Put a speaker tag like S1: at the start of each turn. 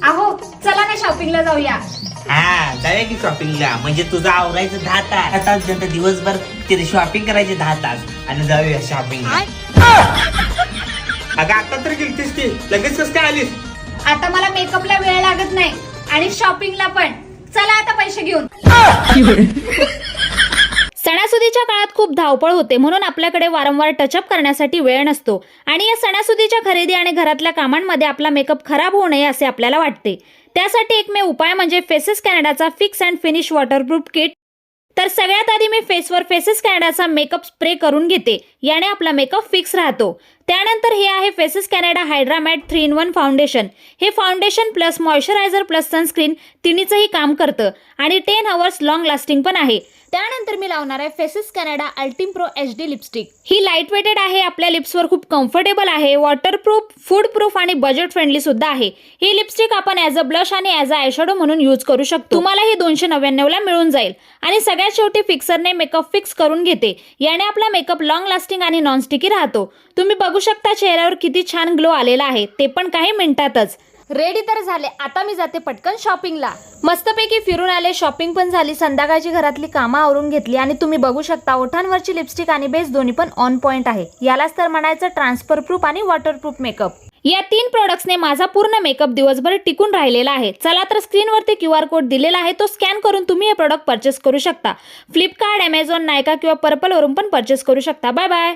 S1: अहो चला ना शॉपिंगला जाऊया.
S2: हा जाऊया की शॉपिंगला. म्हणजे तुझं आवरायचं 10 तास नंतर दिवसभर तिथे शॉपिंग करायचे 10 तास आणि जाऊया शॉपिंगला.
S3: अगं आता तर गेलतीस की लगेच कसं काय आलीस?
S1: आता मला मेकअपला वेळ लागत नाही आणि शॉपिंगला पण. चला आता पैसे घेऊन.
S4: सणासुदीच्या काळात खूप धावपळ होते, म्हणून आपल्याकडे वारंवार टचअप करण्यासाठी वेळ नसतो आणि या सणासुदीच्या खरेदी आणि घरातल्या कामांमध्ये आपला मेकअप खराब होऊ नये असे आपल्याला वाटते. त्यासाठी एकमेव उपाय म्हणजे फेसेस कॅनडाचा fix and finish waterproof kit. तर सगळ्यात आधी मी फेसवर फेसेस कॅनडाचा मेकअप स्प्रे करून घेते. याने आपला मेकअप फिक्स राहतो. त्यानंतर हे आहे Faces Canada hydra matte 3-in-1 foundation. हे foundation plus moisturiser plus sunscreen तिन्हीचंही काम करतं आणि 10 hours लॉंग लास्टिंग पण आहे. त्यानंतर मी लावणार आहे Faces Canada ultime pro HD lipstick. ही लाईट वेटेड आहे, आपल्या लिप्सवर खूप कम्फर्टेबल आहे, वॉटरप्रूफ, फूड प्रूफ आणि बजेट फ्रेंडली सुद्धा आहे. ही लिपस्टिक आपण ॲज अ ब्लश आणि ॲज अ आयशॅडो म्हणून यूज करू शकतो. तुम्हाला ही 299ला मिळून जाईल. आणि सगळ्यात शेवटी फिक्सरने मेकअप फिक्स करून घेते. याने आपला मेकअप लॉंग लास्टिंग आणि नॉनस्टिकी राहतो. तुम्ही बघू शकता चेहऱ्यावर किती छान ग्लो आलेला आहे, ते पण काही मिनिटातच. रेडी तर झाले, आता मी जाते पटकन शॉपिंगला. मस्तपैकी फिरून आले, शॉपिंग पण झाली, संध्याकाळची घरातली कामं आवरून घेतली आणि तुम्ही बघू शकता ओठांवरची लिपस्टिक आणि बेस दोन्ही पण ऑन पॉइंट आहे. यालाच तर म्हणायचं ट्रान्सफर प्रूफ आणि वॉटरप्रूफ मेकअप. या 3 प्रोडक्ट्सने माझा पूर्ण मेकअप दिवसभर टिकून राहिलेला आहे. चला तर स्क्रीनवरती QR कोड दिलेला आहे, तो स्कॅन करून तुम्ही हे प्रोडक्ट परचेस करू शकता. फ्लिपकार्ट, अमेझॉन, नायका किंवा पर्पलवरून पण परचेस करू शकता. Bye bye.